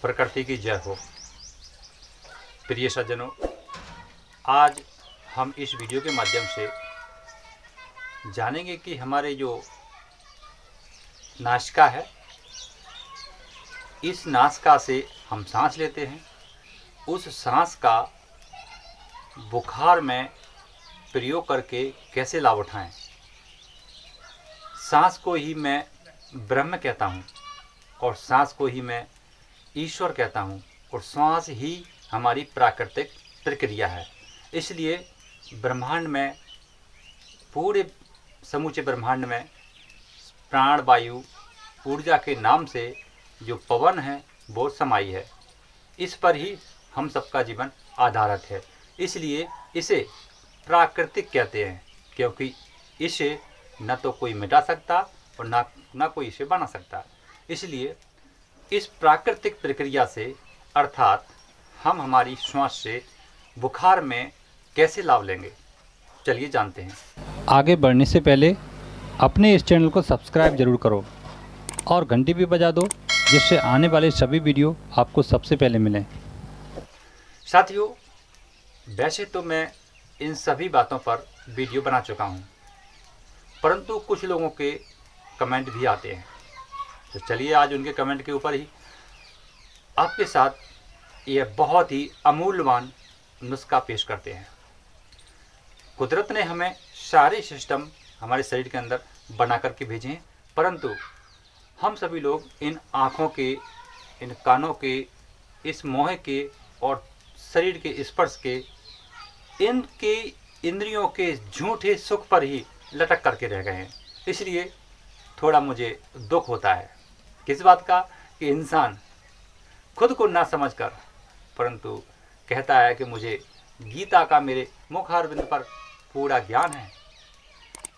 प्रकृति की जय हो। प्रिय सज्जनों, आज हम इस वीडियो के माध्यम से जानेंगे कि हमारे जो नासिका है, इस नासिका से हम सांस लेते हैं, उस सांस का बुखार में प्रयोग करके कैसे लाभ उठाएं। सांस को ही मैं ब्रह्म कहता हूँ और सांस को ही मैं ईश्वर कहता हूँ और श्वास ही हमारी प्राकृतिक प्रक्रिया है। इसलिए ब्रह्मांड में, पूरे समूचे ब्रह्मांड में प्राण वायु ऊर्जा के नाम से जो पवन है वो समाई है। इस पर ही हम सबका जीवन आधारित है। इसलिए इसे प्राकृतिक कहते हैं, क्योंकि इसे न तो कोई मिटा सकता और ना कोई इसे बना सकता। इसलिए इस प्राकृतिक प्रक्रिया से, अर्थात हम हमारी श्वास से बुखार में कैसे लाभ लेंगे, चलिए जानते हैं। आगे बढ़ने से पहले अपने इस चैनल को सब्सक्राइब जरूर करो और घंटी भी बजा दो, जिससे आने वाले सभी वीडियो आपको सबसे पहले मिलें। साथियों, वैसे तो मैं इन सभी बातों पर वीडियो बना चुका हूँ, परंतु कुछ लोगों के कमेंट भी आते हैं। तो चलिए आज उनके कमेंट के ऊपर ही आपके साथ यह बहुत ही अमूल्यवान नुस्खा पेश करते हैं। कुदरत ने हमें सारे सिस्टम हमारे शरीर के अंदर बना करके भेजे हैं, परंतु हम सभी लोग इन आँखों के, इन कानों के, इस मोह के और शरीर के स्पर्श के, इनके इंद्रियों के झूठे सुख पर ही लटक करके रह गए हैं। इसलिए थोड़ा मुझे दुख होता है किस बात का कि इंसान खुद को ना समझकर परंतु कहता है कि मुझे गीता का मेरे मुखारविंद पर पूरा ज्ञान है।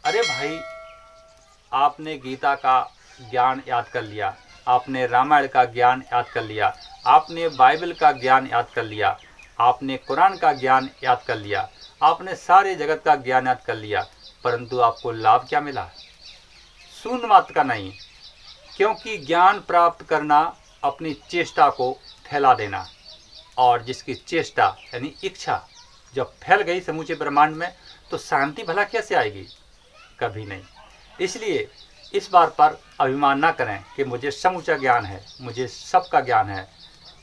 अरे भाई, आपने गीता का ज्ञान याद कर लिया, आपने रामायण का ज्ञान याद कर लिया, आपने बाइबल का ज्ञान याद कर लिया, आपने कुरान का ज्ञान याद कर लिया, आपने सारे जगत का ज्ञान याद कर लिया, परंतु आपको लाभ क्या मिला? शून्य मात्र का नहीं। क्योंकि ज्ञान प्राप्त करना अपनी चेष्टा को फैला देना, और जिसकी चेष्टा यानी इच्छा जब फैल गई समूचे ब्रह्मांड में, तो शांति भला कैसे आएगी? कभी नहीं। इसलिए इस बात पर अभिमान ना करें कि मुझे समूचा ज्ञान है, मुझे सबका ज्ञान है।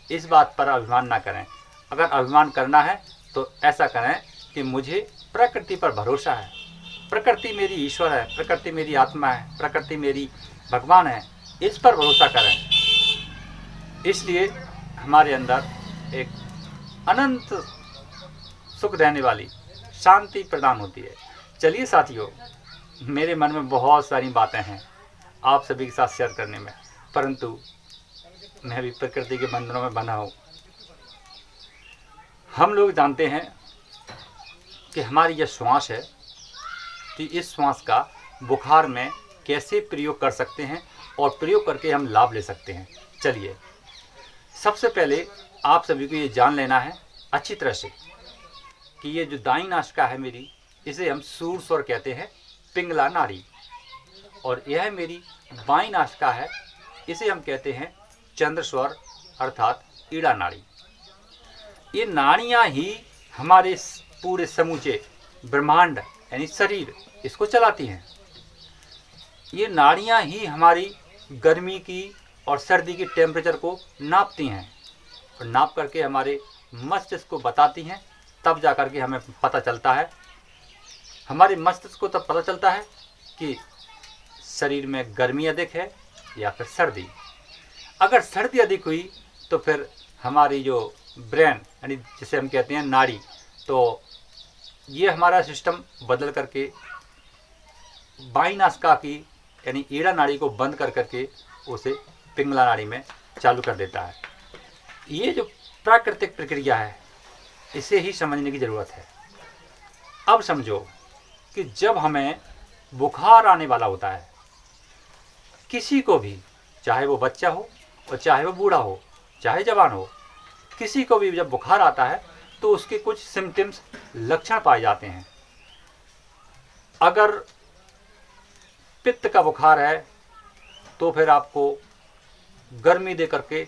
इस बात पर अभिमान ना करें। अगर अभिमान करना है तो ऐसा करें कि मुझे प्रकृति पर भरोसा है, प्रकृति मेरी ईश्वर है, प्रकृति मेरी आत्मा है, प्रकृति मेरी भगवान है, इस पर भरोसा करें। इसलिए हमारे अंदर एक अनंत सुख देने वाली शांति प्रदान होती है। चलिए साथियों, मेरे मन में बहुत सारी बातें हैं आप सभी के साथ शेयर करने में, परंतु मैं भी प्रकृति के बंधनों में बंधा हूँ। हम लोग जानते हैं कि हमारी यह श्वास है कि इस श्वास का बुखार में कैसे प्रयोग कर सकते हैं और प्रयोग करके हम लाभ ले सकते हैं। चलिए, सबसे पहले आप सभी को ये जान लेना है अच्छी तरह से कि ये जो दाईं नासिका है मेरी, इसे हम शूरस्वर कहते हैं, पिंगला नाड़ी, और यह मेरी बाईं नासिका है, इसे हम कहते हैं चंद्रस्वर अर्थात ईड़ा नाड़ी। ये नाड़ियाँ ही हमारे पूरे समूचे ब्रह्मांड यानी शरीर इसको चलाती हैं। ये नाड़ियाँ ही हमारी गर्मी की और सर्दी की टेम्परेचर को नापती हैं और नाप करके हमारे मस्तिष्क को बताती हैं। तब जा कर के हमें पता चलता है, हमारे मस्तिष्क को तब पता चलता है कि शरीर में गर्मी अधिक है या फिर सर्दी। अगर सर्दी अधिक हुई तो फिर हमारी जो ब्रेन यानी जिसे हम कहते हैं नाड़ी, तो ये हमारा सिस्टम बदल करके बाईं नासिका की यानी ईड़ा नाड़ी को बंद कर करके उसे पिंगला नाड़ी में चालू कर देता है। ये जो प्राकृतिक प्रक्रिया है, इसे ही समझने की ज़रूरत है। अब समझो कि जब हमें बुखार आने वाला होता है, किसी को भी, चाहे वो बच्चा हो और चाहे वो बूढ़ा हो, चाहे जवान हो, किसी को भी जब बुखार आता है तो उसके कुछ सिम्टम्स, लक्षण पाए जाते हैं। अगर पित्त का बुखार है तो फिर आपको गर्मी दे करके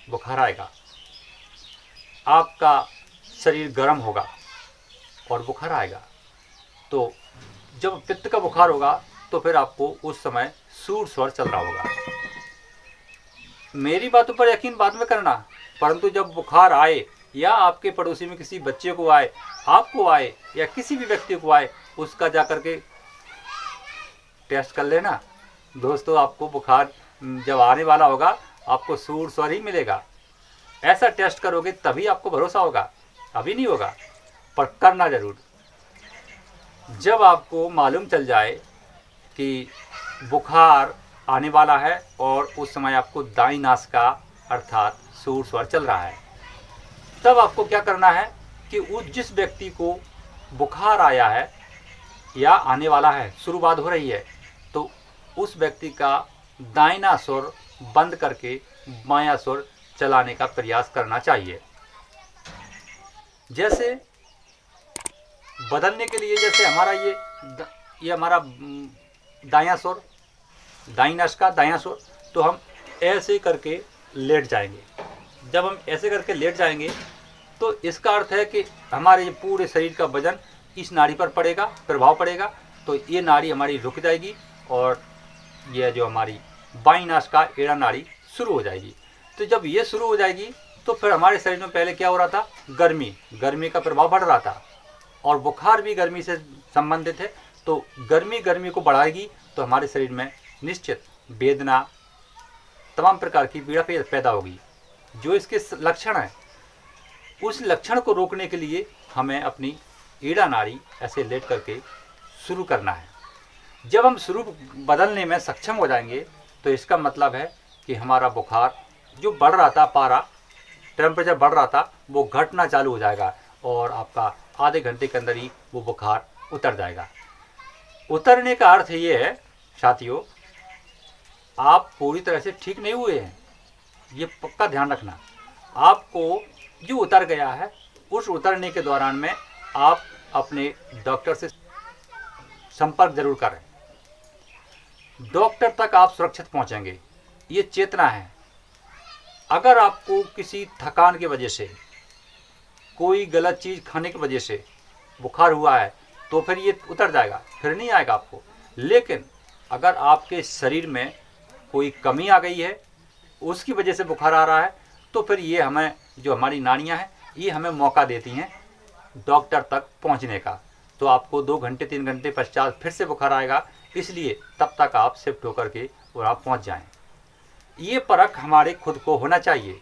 बुखार आएगा, आपका शरीर गर्म होगा और बुखार आएगा। तो जब पित्त का बुखार होगा तो फिर आपको उस समय सूर स्वर चल रहा होगा। मेरी बातों पर यकीन बाद में करना, परंतु जब बुखार आए या आपके पड़ोसी में किसी बच्चे को आए, आपको आए या किसी भी व्यक्ति को आए, उसका जा कर के टेस्ट कर लेना दोस्तों। आपको बुखार जब आने वाला होगा आपको सूर स्वर ही मिलेगा। ऐसा टेस्ट करोगे तभी आपको भरोसा होगा, अभी नहीं होगा, पर करना जरूर। जब आपको मालूम चल जाए कि बुखार आने वाला है और उस समय आपको दाईं नासिका अर्थात सूर स्वर चल रहा है, तब आपको क्या करना है कि उस जिस व्यक्ति को बुखार आया है या आने वाला है, शुरुआत हो रही है, तो उस व्यक्ति का दाहिना सुर बंद करके बायां सुर चलाने का प्रयास करना चाहिए। जैसे बदलने के लिए, जैसे हमारा ये हमारा दायां सुर, दाईं नासिका दायां सुर, तो हम ऐसे करके लेट जाएंगे। जब हम ऐसे करके लेट जाएंगे तो इसका अर्थ है कि हमारे पूरे शरीर का वजन इस नाड़ी पर पड़ेगा, प्रभाव पड़ेगा, तो ये नाड़ी हमारी रुक जाएगी और यह जो हमारी बाईं नासिका एड़ा नाड़ी शुरू हो जाएगी। तो जब ये शुरू हो जाएगी तो फिर हमारे शरीर में पहले क्या हो रहा था, गर्मी का प्रभाव बढ़ रहा था और बुखार भी गर्मी से संबंधित है। तो गर्मी को बढ़ाएगी तो हमारे शरीर में निश्चित वेदना, तमाम प्रकार की पीड़ा पैदा होगी। जो इसके लक्षण हैं, उस लक्षण को रोकने के लिए हमें अपनी एड़ा नाड़ी ऐसे लेट करके शुरू करना है। जब हम शुरू बदलने में सक्षम हो जाएंगे तो इसका मतलब है कि हमारा बुखार जो बढ़ रहा था, पारा टेम्परेचर बढ़ रहा था, वो घटना चालू हो जाएगा और आपका आधे घंटे के अंदर ही वो बुखार उतर जाएगा। उतरने का अर्थ ये है साथियों, आप पूरी तरह से ठीक नहीं हुए हैं, ये पक्का ध्यान रखना। आपको जो उतर गया है, उस उतरने के दौरान में आप अपने डॉक्टर से संपर्क जरूर करें। डॉक्टर तक आप सुरक्षित पहुंचेंगे, ये चेतना है। अगर आपको किसी थकान की वजह से, कोई गलत चीज़ खाने की वजह से बुखार हुआ है तो फिर ये उतर जाएगा, फिर नहीं आएगा आपको। लेकिन अगर आपके शरीर में कोई कमी आ गई है, उसकी वजह से बुखार आ रहा है, तो फिर ये हमें, जो हमारी नाड़ियाँ हैं, ये हमें मौका देती हैं डॉक्टर तक पहुंचने का। तो आपको 2 घंटे 3 घंटे पश्चात फिर से बुखार आएगा, इसलिए तब तक आप शिफ्ट होकर के वहाँ पहुँच जाएं। ये परख हमारे खुद को होना चाहिए।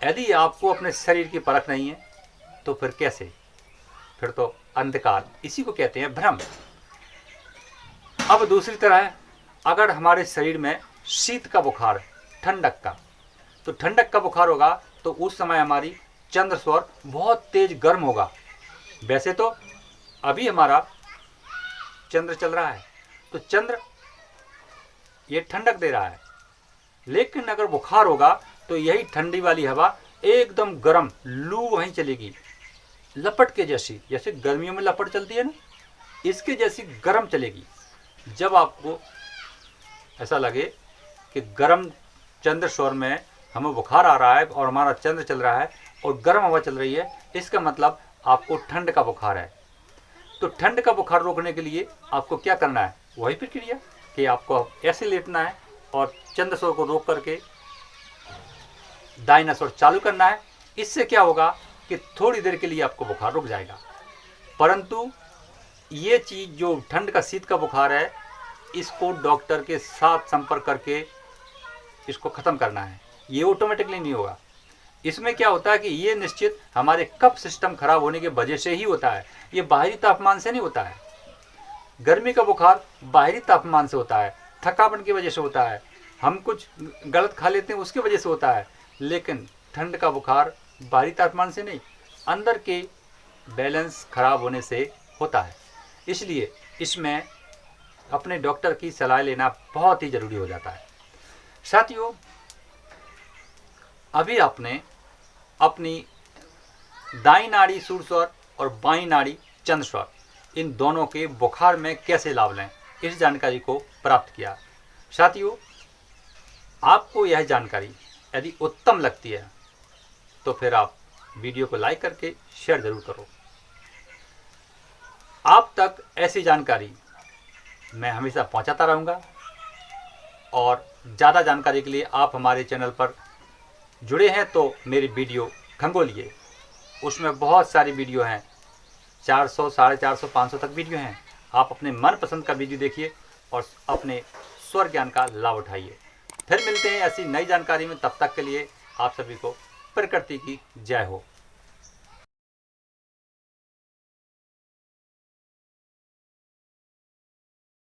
यदि आपको अपने शरीर की परख नहीं है तो फिर कैसे, फिर तो अंधकार, इसी को कहते हैं भ्रम। अब दूसरी तरह, अगर हमारे शरीर में शीत का बुखार, ठंडक का, तो ठंडक का बुखार होगा तो उस समय हमारी चंद्र स्वर बहुत तेज गर्म होगा। वैसे तो अभी हमारा चंद्र चल रहा है तो चंद्र ये ठंडक दे रहा है, लेकिन अगर बुखार होगा तो यही ठंडी वाली हवा एकदम गर्म लू वहीं चलेगी, लपट के जैसी, जैसे गर्मियों में लपट चलती है ना, इसके जैसी गर्म चलेगी। जब आपको ऐसा लगे कि गर्म चंद्र स्वर में हमें बुखार आ रहा है और हमारा चंद्र चल रहा है और गर्म हवा चल रही है, इसका मतलब आपको ठंड का बुखार है। तो ठंड का बुखार रोकने के लिए आपको क्या करना है, वही प्रक्रिया कि आपको ऐसे लेटना है और चंद्र स्वर को रोक करके दाहिना स्वर चालू करना है। इससे क्या होगा कि थोड़ी देर के लिए आपको बुखार रुक जाएगा। परंतु ये चीज़ जो ठंड का, शीत का बुखार है, इसको डॉक्टर के साथ संपर्क करके इसको ख़त्म करना है। ये ऑटोमेटिकली नहीं होगा। इसमें क्या होता है कि ये निश्चित हमारे कफ सिस्टम खराब होने की वजह से ही होता है, ये बाहरी तापमान से नहीं होता है। गर्मी का बुखार बाहरी तापमान से होता है, थकापन की वजह से होता है, हम कुछ गलत खा लेते हैं उसकी वजह से होता है। लेकिन ठंड का बुखार बाहरी तापमान से नहीं, अंदर के बैलेंस खराब होने से होता है। इसलिए इसमें अपने डॉक्टर की सलाह लेना बहुत ही ज़रूरी हो जाता है। साथियों, अभी आपने अपनी दाईं नाड़ी सूर स्वर और बाईं नाड़ी चंद्र स्वर, इन दोनों के बुखार में कैसे लाभ लें, इस जानकारी को प्राप्त किया। साथियों, आपको यह जानकारी यदि उत्तम लगती है तो फिर आप वीडियो को लाइक करके शेयर ज़रूर करो। आप तक ऐसी जानकारी मैं हमेशा पहुंचाता रहूँगा और ज़्यादा जानकारी के लिए आप हमारे चैनल पर जुड़े हैं तो मेरी वीडियो खंगोलिए, उसमें बहुत सारी वीडियो हैं, 400, 450, 500 तक वीडियो हैं। आप अपने मनपसंद का वीडियो देखिए और अपने स्वर ज्ञान का लाभ उठाइए। फिर मिलते हैं ऐसी नई जानकारी में, तब तक के लिए आप सभी को प्रकृति की जय हो।